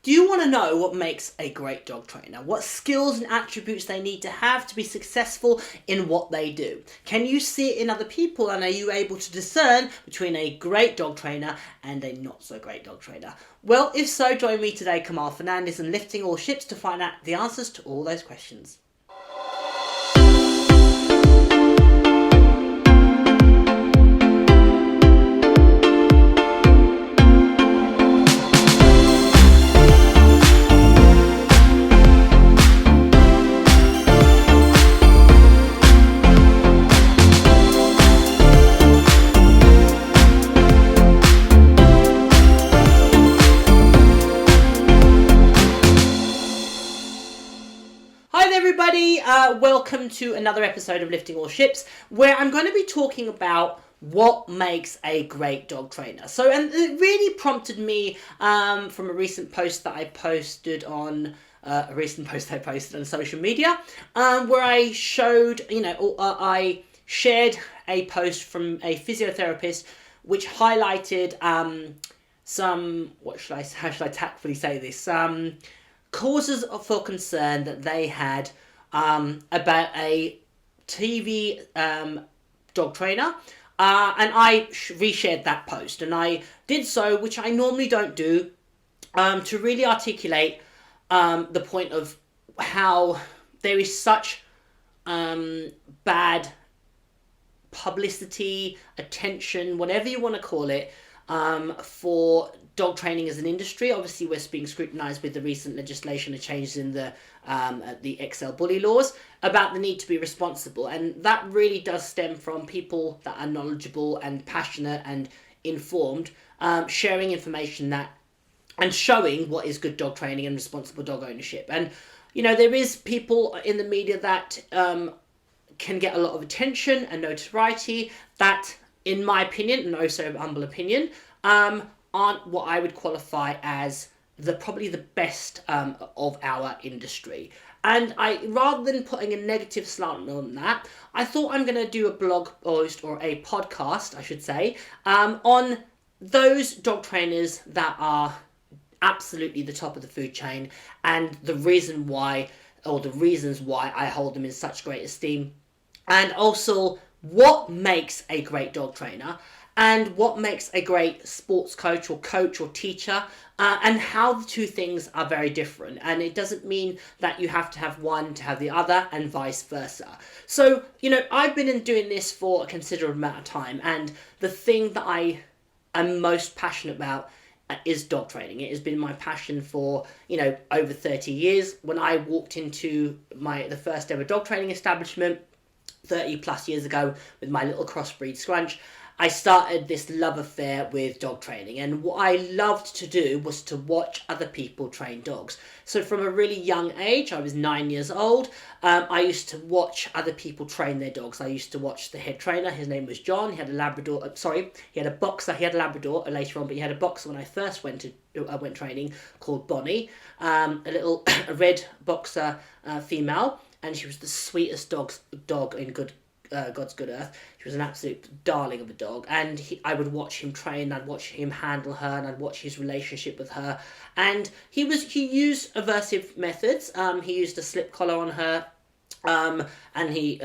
Do you want to know what makes a great dog trainer? What skills and attributes they need to have to be successful in what they do? Can you see it in other people, and are you able to discern between a great dog trainer and a not so great dog trainer? Well, if so, join me today, Kamal Fernandez, in Lifting All Ships to find out the answers to all those questions. Welcome to another episode of Lifting All Ships, where I'm going to be talking about what makes a great dog trainer. And it really prompted me from a recent post that I posted on social media, where I showed, I shared a post from a physiotherapist which highlighted how should I tactfully say this? Causes for concern that they had about a TV dog trainer, and I reshared that post, and I did so, which I normally don't do, to really articulate the point of how there is such bad publicity, attention, whatever you want to call it, for dog training as an industry. Obviously, we're being scrutinised with the recent legislation and changes in the XL bully laws about the need to be responsible, and that really does stem from people that are knowledgeable and passionate and informed, sharing information and showing what is good dog training and responsible dog ownership. And there is people in the media that can get a lot of attention and notoriety that, in my opinion, and also humble opinion, aren't what I would qualify as probably the best of our industry. And rather than putting a negative slant on that, I thought I'm going to do a blog post, or a podcast, I should say, on those dog trainers that are absolutely the top of the food chain, and the reasons why I hold them in such great esteem, and also what makes a great dog trainer, and what makes a great sports coach or teacher, and how the two things are very different. And it doesn't mean that you have to have one to have the other, and vice versa. So, I've been doing this for a considerable amount of time, and the thing that I am most passionate about is dog training. It has been my passion for, over 30 years. When I walked into the first ever dog training establishment 30 plus years ago with my little crossbreed Scrunch, I started this love affair with dog training, and what I loved to do was to watch other people train dogs. So from a really young age, I was 9 years old, I used to watch other people train their dogs. I used to watch the head trainer. His name was John. He had a Labrador, he had a boxer. He had a Labrador later on, but he had a boxer when I first went training, called Bonnie, a little red boxer female, and she was the sweetest dog in God's good earth. She was an absolute darling of a dog, and I would watch him train, I'd watch him handle her, and I'd watch his relationship with her. And he used aversive methods. He used a slip collar on her, and he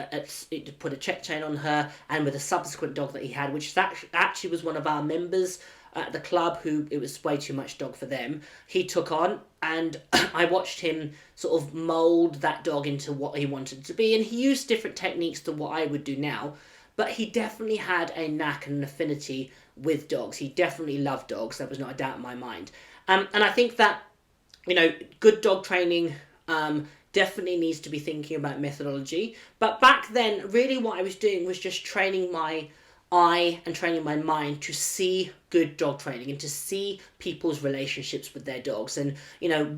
put a check chain on her, and with a subsequent dog that he had, which actually was one of our members at the club, who it was way too much dog for them, he took on, and I watched him sort of mould that dog into what he wanted to be, and he used different techniques to what I would do now, but he definitely had a knack and an affinity with dogs. He definitely loved dogs. There was not a doubt in my mind. And I think that, good dog training definitely needs to be thinking about methodology. But back then, really what I was doing was just training my eye and training my mind to see good dog training and to see people's relationships with their dogs, and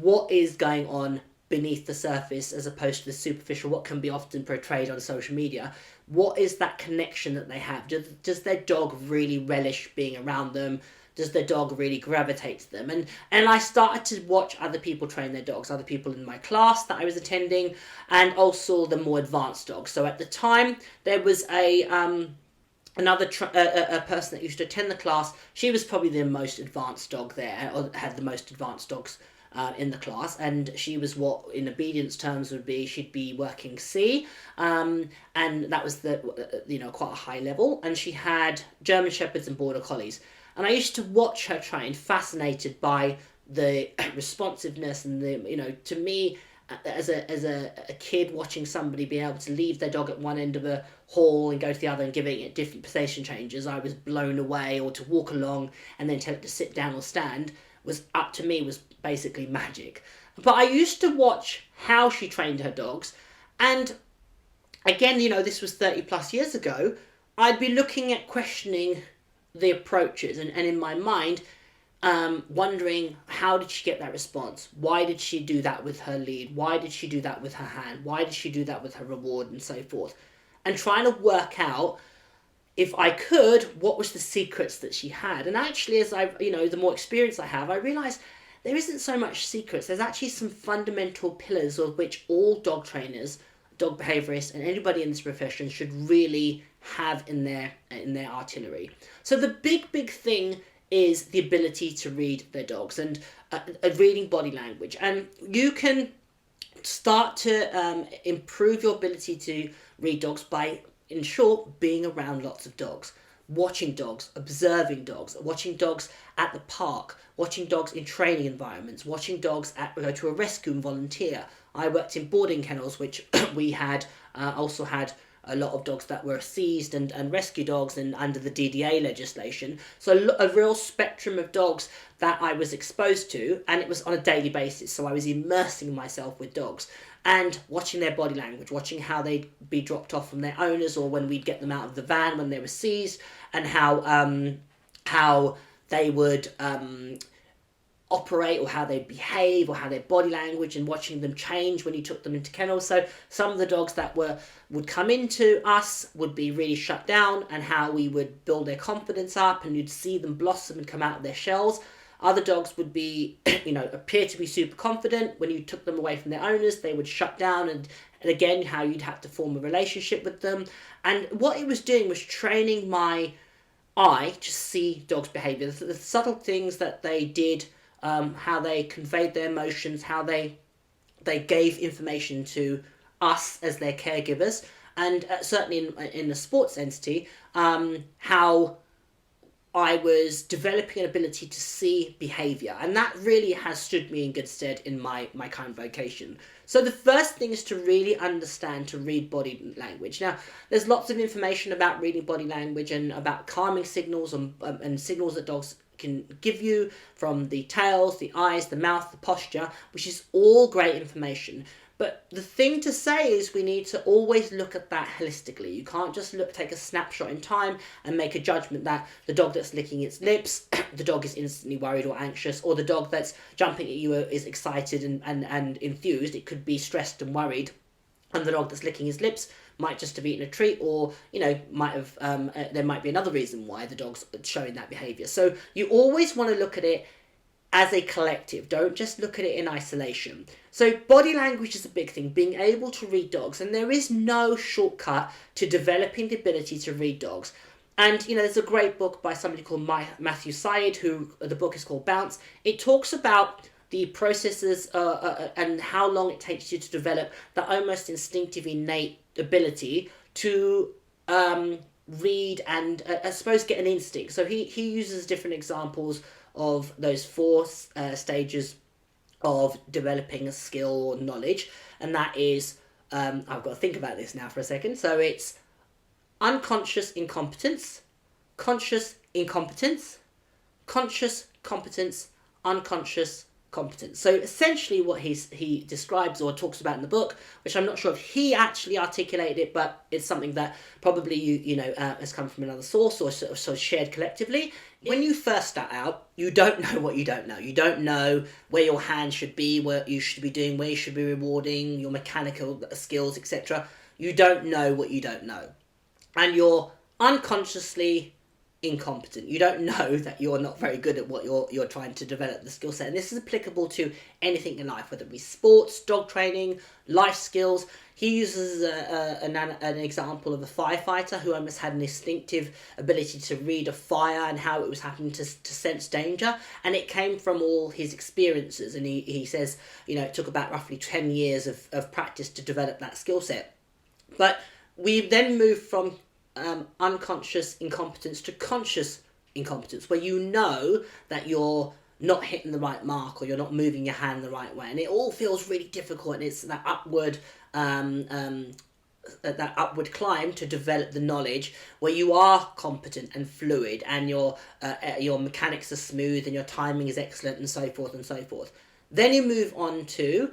what is going on beneath the surface as opposed to the superficial, what can be often portrayed on social media. What is that connection that they have? Does their dog really relish being around them? Does their dog really gravitate to them? And I started to watch other people train their dogs, other people in my class that I was attending, and also the more advanced dogs. So at the time, there was a person that used to attend the class. She was probably the most advanced dog there, or had the most advanced dogs in the class, and she was what in obedience terms would be, she'd be working C, and that was quite a high level, and she had German Shepherds and Border Collies. And I used to watch her train, fascinated by the responsiveness and to me, as a kid watching somebody be able to leave their dog at one end of a hall and go to the other and giving it different position changes, I was blown away. Or to walk along and then tell it to sit down or stand was basically magic. But I used to watch how she trained her dogs, and again, this was 30 plus years ago. I'd be looking at questioning the approaches, and in my mind, wondering, how did she get that response? Why did she do that with her lead? Why did she do that with her hand? Why did she do that with her reward, and so forth? And trying to work out, if I could, what was the secrets that she had. And actually, as the more experience I have, I realise there isn't so much secrets. There's actually some fundamental pillars of which all dog trainers, dog behaviourists, and anybody in this profession should really have in their artillery. So the big thing is the ability to read their dogs, and reading body language. And you can start to improve your ability to read dogs by, in short, being around lots of dogs, watching dogs, observing dogs, watching dogs at the park, watching dogs in training environments, watching dogs go to a rescue and volunteer. I worked in boarding kennels, which we had also had a lot of dogs that were seized and rescue dogs and under the DDA legislation. So a real spectrum of dogs that I was exposed to, and it was on a daily basis. So I was immersing myself with dogs and watching their body language, watching how they'd be dropped off from their owners, or when we'd get them out of the van when they were seized, and how they would operate, or how they'd behave, or how their body language, and watching them change when you took them into kennels. So some of the dogs that would come into us would be really shut down, and how we would build their confidence up, and you'd see them blossom and come out of their shells. Other dogs would be, appear to be super confident. When you took them away from their owners, they would shut down, and again, how you'd have to form a relationship with them. And what it was doing was training my eye to see dogs' behaviour, the subtle things that they did, how they conveyed their emotions, how they gave information to us as their caregivers, and certainly in the sports entity, how I was developing an ability to see behaviour, and that really has stood me in good stead in my current vocation. So the first thing is to really understand to read body language. Now, there's lots of information about reading body language and about calming signals and signals that dogs can give you, from the tails, the eyes, the mouth, the posture, which is all great information. But the thing to say is we need to always look at that holistically. You can't just take a snapshot in time and make a judgment that the dog that's licking its lips, the dog is instantly worried or anxious, or the dog that's jumping at you is excited and enthused. It could be stressed and worried, and the dog that's licking his lips might just have eaten a treat, or might have there might be another reason why the dog's showing that behaviour. So you always want to look at it as a collective. Don't just look at it in isolation. So body language is a big thing, being able to read dogs, and there is no shortcut to developing the ability to read dogs. And there's a great book by somebody called Matthew Syed, who the book is called Bounce. It talks about the processes and how long it takes you to develop that almost instinctive, innate ability to read and I suppose get an instinct. So he uses different examples of those four stages of developing a skill or knowledge, and that is I've got to think about this now for a second. So it's unconscious incompetence, conscious incompetence, conscious competence, unconscious competence. So essentially what he describes or talks about in the book, which I'm not sure if he actually articulated it, but it's something that probably has come from another source or sort of shared collectively. When you first start out, you don't know what you don't know. You don't know where your hand should be, what you should be doing, where you should be rewarding, your mechanical skills, etc. You don't know what you don't know. And you're unconsciously incompetent. You don't know that you're not very good at what you're trying to develop the skill set. And this is applicable to anything in life, whether it be sports, dog training, life skills. He uses an example of a firefighter who almost had an instinctive ability to read a fire and how it was happening to sense danger. And it came from all his experiences. And he says, it took about roughly 10 years of practice to develop that skill set. But we then move from unconscious incompetence to conscious incompetence, where you know that you're not hitting the right mark or you're not moving your hand the right way, and it all feels really difficult. And it's that upward climb to develop the knowledge where you are competent and fluid, and your mechanics are smooth and your timing is excellent, and so forth and so forth. Then you move on to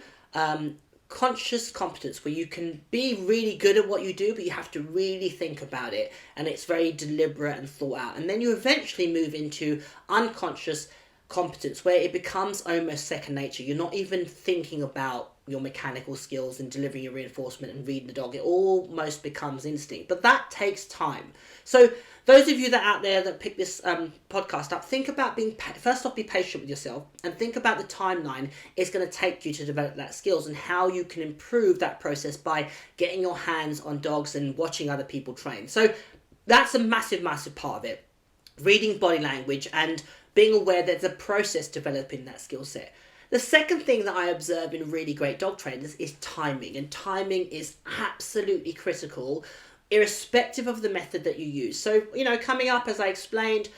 conscious competence, where you can be really good at what you do, but you have to really think about it, and it's very deliberate and thought out. And then you eventually move into unconscious competence, where it becomes almost second nature. You're not even thinking about your mechanical skills and delivering your reinforcement and reading the dog. It almost becomes instinct, but that takes time. So those of you that out there that pick this podcast up, think about first off, be patient with yourself, and think about the timeline it's going to take you to develop that skills, and how you can improve that process by getting your hands on dogs and watching other people train. So that's a massive, massive part of it. Reading body language and being aware there's a process developing that skill set. The second thing that I observe in really great dog trainers is timing, and timing is absolutely critical, irrespective of the method that you use. So, coming up, as I explained,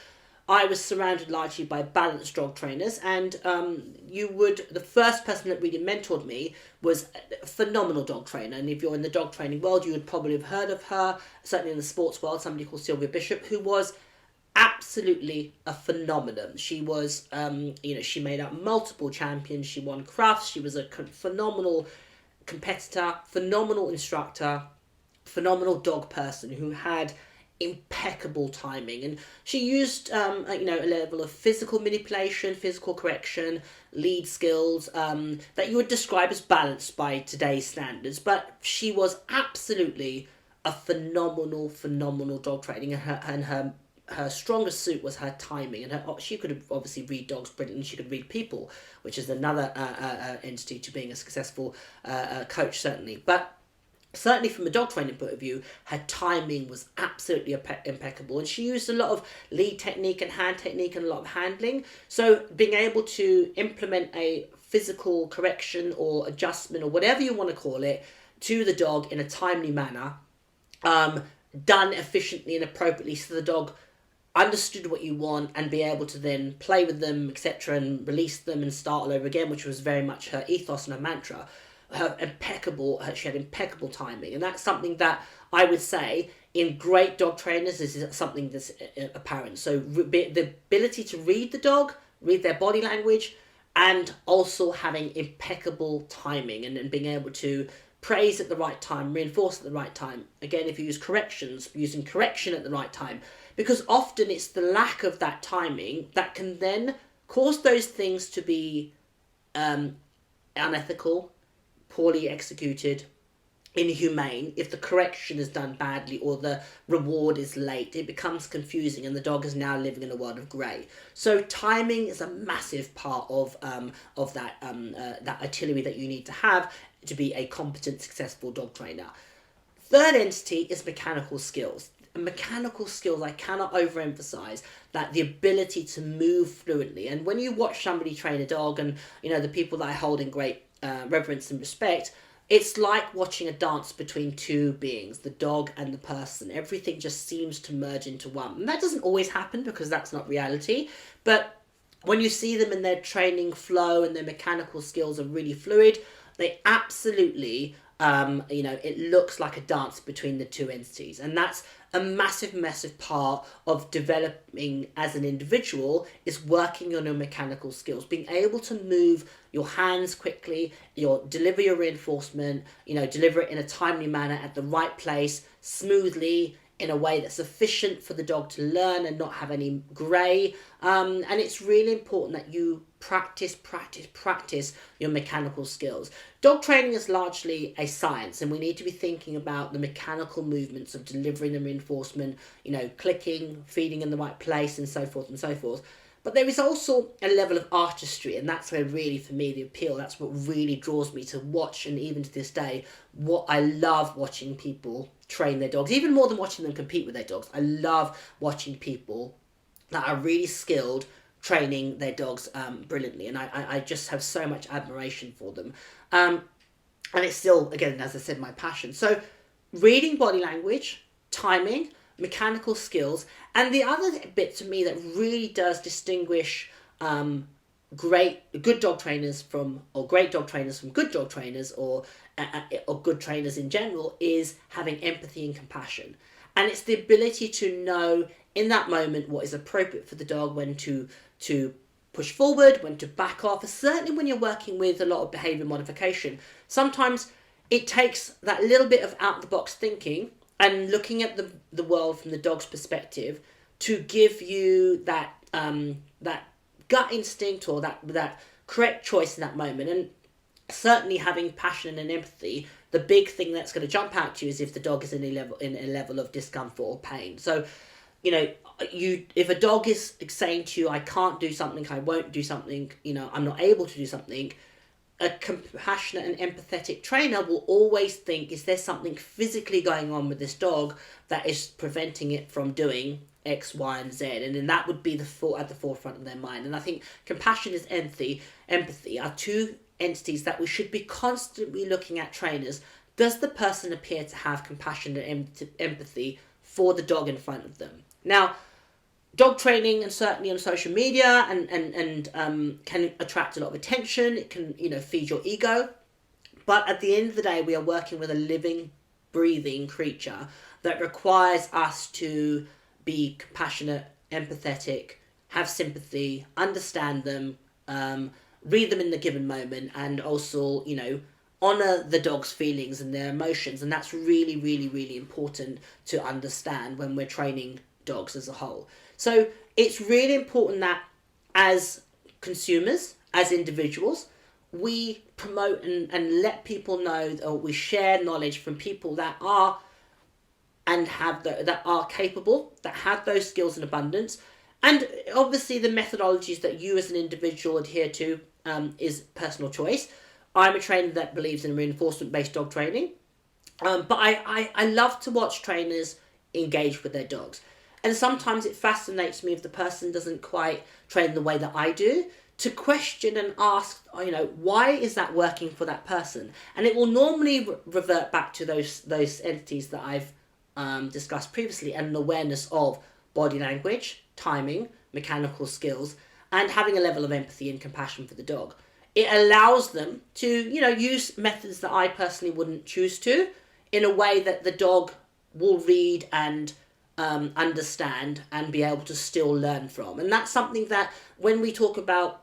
I was surrounded largely by balanced dog trainers, and the first person that really mentored me was a phenomenal dog trainer. And if you're in the dog training world, you would probably have heard of her, certainly in the sports world, somebody called Sylvia Bishop, who was absolutely a phenomenon. She was, she made up multiple champions. She won Crufts. She was a phenomenal competitor, phenomenal instructor, phenomenal dog person who had impeccable timing. And she used, a level of physical manipulation, physical correction, lead skills that you would describe as balanced by today's standards. But she was absolutely a phenomenal dog training, and her strongest suit was her timing, and she could obviously read dogs brilliantly. She could read people, which is another entity to being a successful coach, certainly. But certainly from a dog training point of view, her timing was absolutely impeccable, and she used a lot of lead technique and hand technique and a lot of handling. So being able to implement a physical correction or adjustment or whatever you want to call it to the dog in a timely manner, done efficiently and appropriately, so the dog understood what you want and be able to then play with them, etc., and release them and start all over again, which was very much her ethos and her mantra. She had impeccable timing, and that's something that I would say in great dog trainers is something that's apparent. So the ability to read the dog, read their body language, and also having impeccable timing, and being able to praise at the right time, reinforce at the right time. Again, if you use corrections, using correction at the right time, because often it's the lack of that timing that can then cause those things to be unethical, poorly executed, inhumane. If the correction is done badly or the reward is late, it becomes confusing, and the dog is now living in a world of grey. So timing is a massive part of that artillery that you need to have to be a competent, successful dog trainer. Third entity is mechanical skills. And mechanical skills, I cannot overemphasize that, the ability to move fluently. And when you watch somebody train a dog, and the people that I hold in great reverence and respect, it's like watching a dance between two beings, the dog and the person. Everything just seems to merge into one. And that doesn't always happen, because that's not reality. But when you see them in their training flow and their mechanical skills are really fluid, they absolutely, it looks like a dance between the two entities. And that's a massive part of developing as an individual, is working on your mechanical skills, being able to move your hands quickly, deliver your reinforcement, deliver it in a timely manner at the right place, smoothly, in a way that's sufficient for the dog to learn and not have any grey. And it's really important that you practice your mechanical skills. Dog training is largely a science, and we need to be thinking about the mechanical movements of delivering the reinforcement, clicking, feeding in the right place, and so forth and so forth. But there is also a level of artistry, and that's where really, for me, the appeal, that's what really draws me to watch, and even to this day, what I love watching people train their dogs, even more than watching them compete with their dogs. I love watching people that are really skilled training their dogs brilliantly, and I just have so much admiration for them. And it's still, again, as I said, my passion. So reading body language, timing, mechanical skills, and the other bit to me that really does distinguish good dog trainers from, or great dog trainers from good dog trainers, or good trainers in general, is having empathy and compassion. And it's the ability to know in that moment what is appropriate for the dog, when to push forward, when to back off. Certainly when you're working with a lot of behaviour modification, sometimes it takes that little bit of out-the-box thinking and looking at the world from the dog's perspective to give you that gut instinct, or that correct choice in that moment. And certainly having passion and empathy, the big thing that's going to jump out to you is if the dog is in a level of discomfort or pain. So, if a dog is saying to you, I can't do something, I won't do something, I'm not able to do something, a compassionate and empathetic trainer will always think, is there something physically going on with this dog that is preventing it from doing X, Y, and Z? And then that would be at the forefront of their mind. And I think compassion and empathy are two entities that we should be constantly looking at trainers. Does the person appear to have compassion and empathy for the dog in front of them? Now, dog training, and certainly on social media, and can attract a lot of attention. It can, feed your ego. But at the end of the day, we are working with a living, breathing creature that requires us to be compassionate, empathetic, have sympathy, understand them, read them in the given moment, and also, honour the dog's feelings and their emotions. And that's really, really, really important to understand when we're training dogs as a whole. So it's really important that as consumers, as individuals, we promote and let people know, or we share knowledge from people that are that are capable, that have those skills in abundance. And obviously the methodologies that you as an individual adhere to is personal choice. I'm a trainer that believes in reinforcement-based dog training. But I love to watch trainers engage with their dogs. And sometimes it fascinates me if the person doesn't quite train the way that I do, to question and ask, why is that working for that person? And it will normally revert back to those entities that I've discussed previously, and an awareness of body language, timing, mechanical skills, and having a level of empathy and compassion for the dog. It allows them to, use methods that I personally wouldn't choose to, in a way that the dog will read and understand and be able to still learn from. And that's something that when we talk about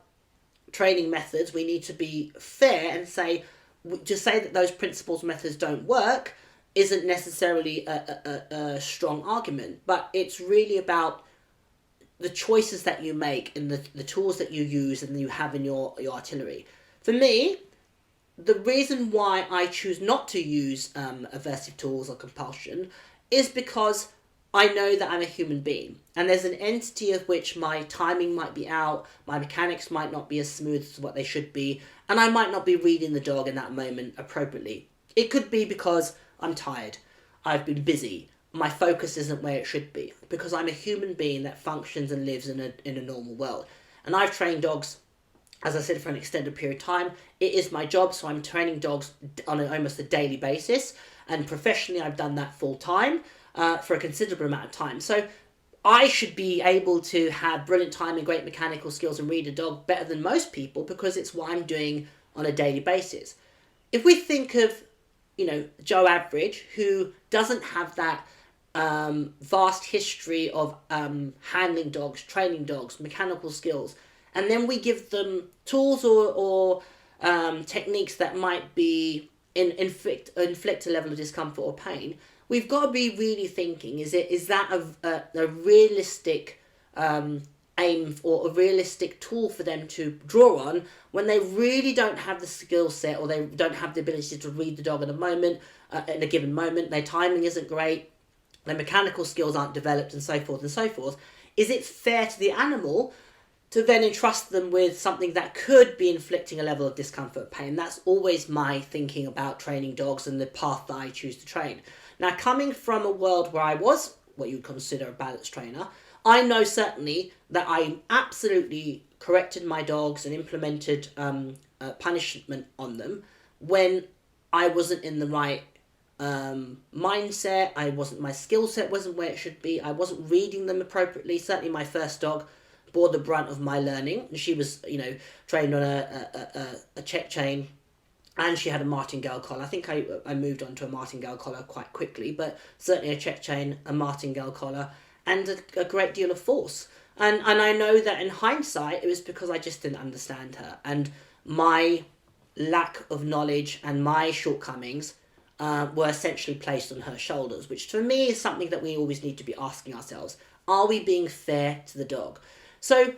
training methods, we need to be fair and say that those principles methods don't work isn't necessarily a strong argument, but it's really about the choices that you make and the tools that you use and you have in your artillery. For me, the reason why I choose not to use aversive tools or compulsion is because I know that I'm a human being, and there's an entity of which my timing might be out, my mechanics might not be as smooth as what they should be, and I might not be reading the dog in that moment appropriately. It could be because I'm tired, I've been busy, my focus isn't where it should be, because I'm a human being that functions and lives in a normal world. And I've trained dogs, as I said, for an extended period of time. It is my job, so I'm training dogs on almost a daily basis, and professionally I've done that full time. For a considerable amount of time. So I should be able to have brilliant timing, great mechanical skills, and read a dog better than most people, because it's what I'm doing on a daily basis. If we think of, Joe Average, who doesn't have that vast history of handling dogs, training dogs, mechanical skills, and then we give them tools or techniques that might be inflict a level of discomfort or pain, we've got to be really thinking, is that a realistic aim or a realistic tool for them to draw on when they really don't have the skill set, or they don't have the ability to read the dog in a given moment, their timing isn't great, their mechanical skills aren't developed, and so forth and so forth. Is it fair to the animal to then entrust them with something that could be inflicting a level of discomfort, pain? That's always my thinking about training dogs and the path that I choose to train. Now, coming from a world where I was what you would consider a balanced trainer, I know certainly that I absolutely corrected my dogs and implemented punishment on them when I wasn't in the right mindset. My skill set wasn't where it should be. I wasn't reading them appropriately. Certainly my first dog bore the brunt of my learning. She was, trained on a check chain, and she had a martingale collar. I think I moved on to a martingale collar quite quickly, but certainly a check chain, a martingale collar, and a great deal of force. And I know that in hindsight, it was because I just didn't understand her. And my lack of knowledge and my shortcomings were essentially placed on her shoulders, which for me is something that we always need to be asking ourselves. Are we being fair to the dog? So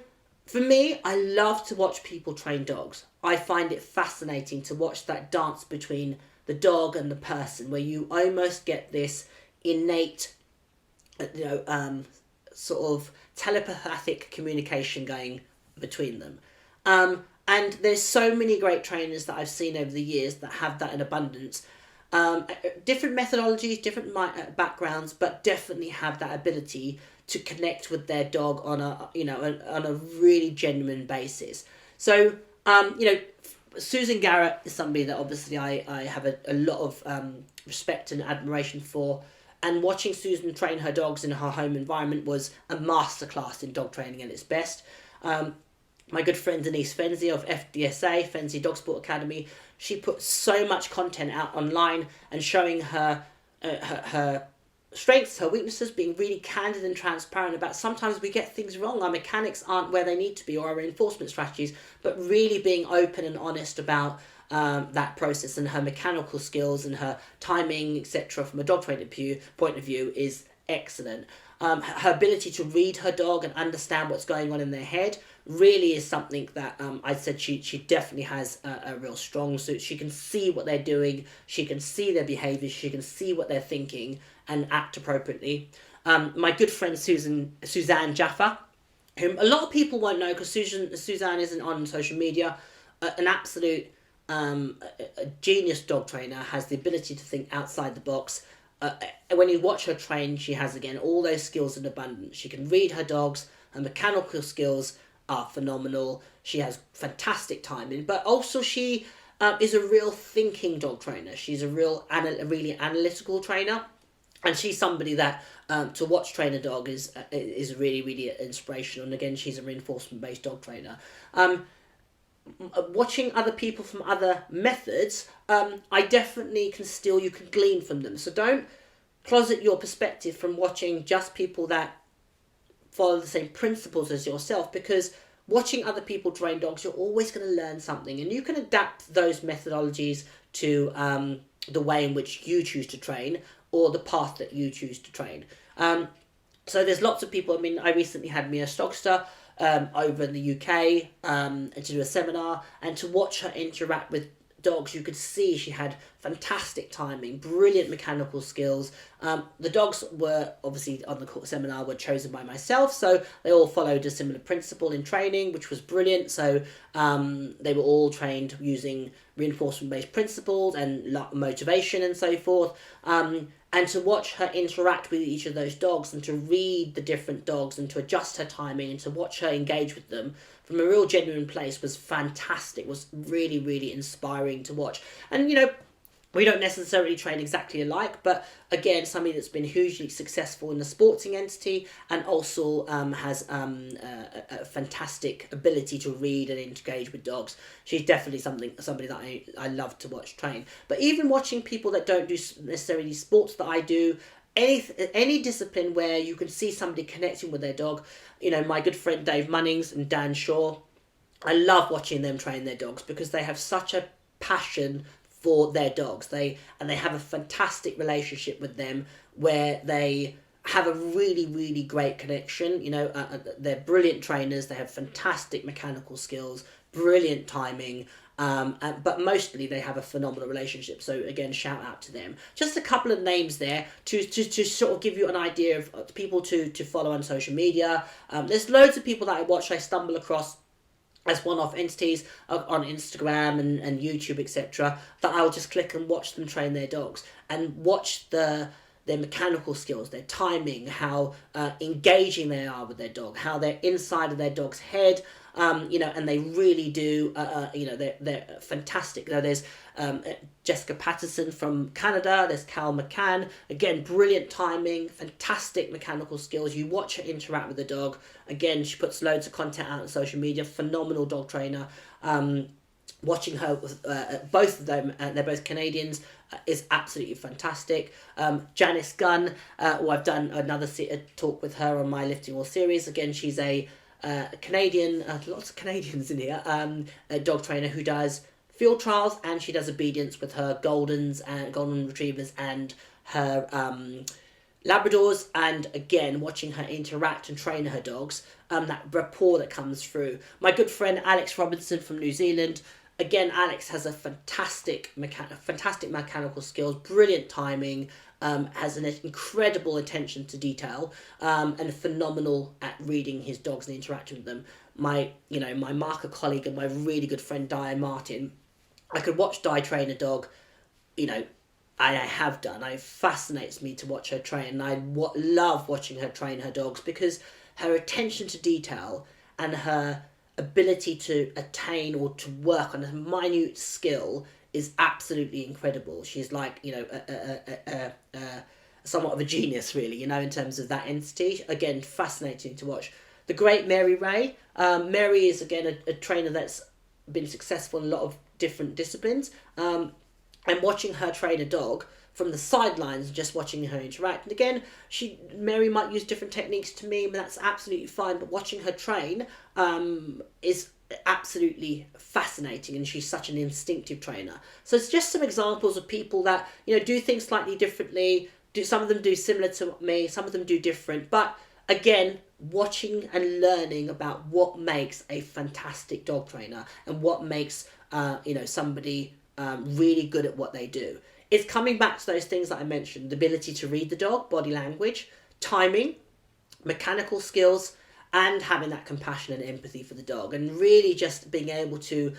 for me, I love to watch people train dogs. I find it fascinating to watch that dance between the dog and the person, where you almost get this innate, sort of telepathic communication going between them. And there's so many great trainers that I've seen over the years that have that in abundance. Different methodologies, different backgrounds, but definitely have that ability to connect with their dog on a really genuine basis. So, Susan Garrett is somebody that obviously I have a lot of respect and admiration for. And watching Susan train her dogs in her home environment was a masterclass in dog training at its best. My good friend Denise Fenzi of FDSA, Fenzi Dog Sport Academy, she put so much content out online and showing her strengths, her weaknesses, being really candid and transparent about sometimes we get things wrong, our mechanics aren't where they need to be, or our reinforcement strategies, but really being open and honest about that process, and her mechanical skills and her timing, etc. from a dog training point of view is excellent. Her ability to read her dog and understand what's going on in their head really is something that I said she definitely has a real strong suit. She can see what they're doing, she can see their behaviours, she can see what they're thinking and act appropriately. My good friend Suzanne Jaffa, whom a lot of people won't know because Suzanne isn't on social media, an absolute a genius dog trainer, has the ability to think outside the box. When you watch her train, she has, again, all those skills in abundance. She can read her dogs, her mechanical skills are phenomenal, she has fantastic timing, but also she is a real thinking dog trainer. She's a really analytical trainer, and she's somebody that to watch train a dog is really, really inspirational. And again, she's a reinforcement-based dog trainer. Watching other people from other methods, I definitely you can glean from them. So don't closet your perspective from watching just people that follow the same principles as yourself, because watching other people train dogs, you're always going to learn something, and you can adapt those methodologies to the way in which you choose to train, or the path that you choose to train. So there's lots of people. I mean, I recently had Mia Stogster over in the UK to do a seminar, and to watch her interact with dogs, you could see she had fantastic timing, brilliant mechanical skills. The dogs were obviously on the seminar were chosen by myself, so they all followed a similar principle in training, which was brilliant. So they were all trained using reinforcement-based principles and motivation and so forth. And to watch her interact with each of those dogs, and to read the different dogs, and to adjust her timing, and to watch her engage with them from a real genuine place was fantastic, was really, really inspiring to watch. And, we don't necessarily train exactly alike, but again, somebody that's been hugely successful in the sporting entity, and also has a fantastic ability to read and engage with dogs. She's definitely somebody that I love to watch train. But even watching people that don't do necessarily sports that I do, any discipline where you can see somebody connecting with their dog, my good friend Dave Munnings and Dan Shaw, I love watching them train their dogs because they have such a passion for their dogs. They have a fantastic relationship with them where they have a really, really great connection. They're brilliant trainers. They have fantastic mechanical skills, brilliant timing, but mostly they have a phenomenal relationship. So again, shout out to them. Just a couple of names there to sort of give you an idea of people to follow on social media. There's loads of people that I watch, I stumble across as one-off entities on Instagram and YouTube, etc., that I'll just click and watch them train their dogs and watch their mechanical skills, their timing, how engaging they are with their dog, how they're inside of their dog's head, and they really do, they're fantastic. There's Jessica Patterson from Canada, there's Cal McCann, again, brilliant timing, fantastic mechanical skills. You watch her interact with the dog. Again, she puts loads of content out on social media, phenomenal dog trainer. Watching her with both of them, they're both Canadians, is absolutely fantastic. Janice Gunn, who I've done another talk with her on my Lifting All series. Again, she's a Canadian, lots of Canadians in here, a dog trainer who does field trials, and she does obedience with her Goldens and Golden Retrievers and her Labradors. And again, watching her interact and train her dogs, that rapport that comes through. My good friend Alex Robinson from New Zealand. Again, Alex has a fantastic mechanical skills, brilliant timing, has an incredible attention to detail, and phenomenal at reading his dogs and interacting with them. My marker colleague and my really good friend Di Martin, I could watch Di train a dog, I have done. It fascinates me to watch her train, and I love watching her train her dogs because her attention to detail and her ability to attain or to work on a minute skill is absolutely incredible. She's like, somewhat of a genius, really, in terms of that entity. Again, fascinating to watch. The great Mary Ray. Mary is, again, a trainer that's been successful in a lot of different disciplines. And watching her train a dog from the sidelines, just watching her interact. And again, Mary might use different techniques to me, but that's absolutely fine. But watching her train is absolutely fascinating, and she's such an instinctive trainer. So it's just some examples of people that do things slightly differently. Some of them do similar to me, some of them do different. But again, watching and learning about what makes a fantastic dog trainer and what makes somebody really good at what they do. It's coming back to those things that I mentioned: the ability to read the dog, body language, timing, mechanical skills, and having that compassion and empathy for the dog, and really just being able to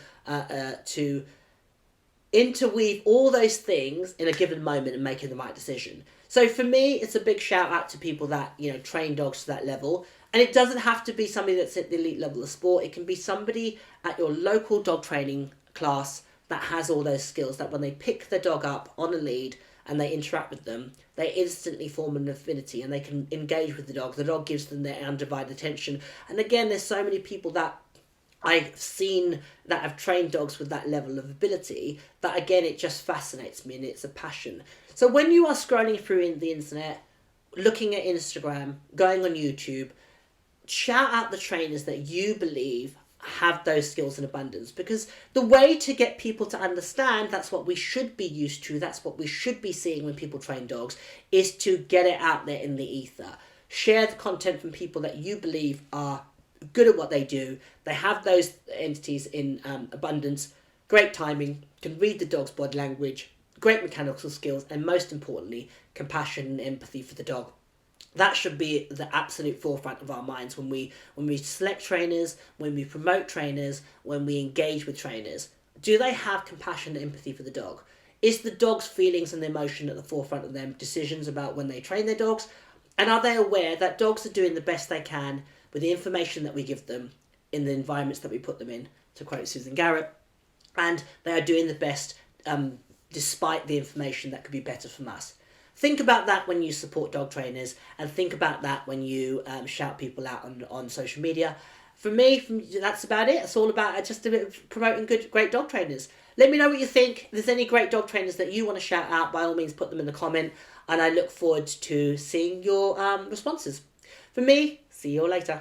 interweave all those things in a given moment and making the right decision. So for me, it's a big shout out to people that train dogs to that level. And it doesn't have to be somebody that's at the elite level of sport. It can be somebody at your local dog training class that has all those skills, that when they pick the dog up on a lead and they interact with them, they instantly form an affinity and they can engage with the dog. The dog gives them their undivided attention. And again, there's so many people that I've seen that have trained dogs with that level of ability that, again, it just fascinates me and it's a passion. So when you are scrolling through the internet, looking at Instagram, going on YouTube, shout out the trainers that you believe have those skills in abundance, because the way to get people to understand that's what we should be used to, that's what we should be seeing when people train dogs, is to get it out there in the ether. Share the content from people that you believe are good at what they do. They have those entities in abundance, great timing, can read the dog's body language, great mechanical skills, and most importantly, compassion and empathy for the dog. That should be the absolute forefront of our minds when we select trainers, when we promote trainers, when we engage with trainers. Do they have compassion and empathy for the dog? Is the dog's feelings and emotion at the forefront of their decisions about when they train their dogs? And are they aware that dogs are doing the best they can with the information that we give them in the environments that we put them in, to quote Susan Garrett, and they are doing the best despite the information that could be better from us? Think about that when you support dog trainers, and think about that when you shout people out on social media. For me, that's about it. It's all about just a bit of promoting great dog trainers. Let me know what you think. If there's any great dog trainers that you want to shout out, by all means put them in the comment, and I look forward to seeing your responses. For me, see you all later.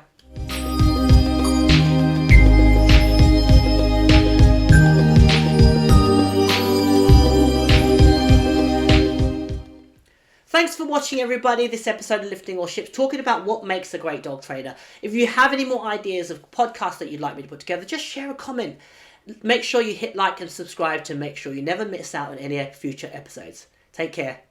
Thanks for watching, everybody, this episode of Lifting All Ships, talking about what makes a great dog trainer. If you have any more ideas of podcasts that you'd like me to put together, just share a comment. Make sure you hit like and subscribe to make sure you never miss out on any future episodes. Take care.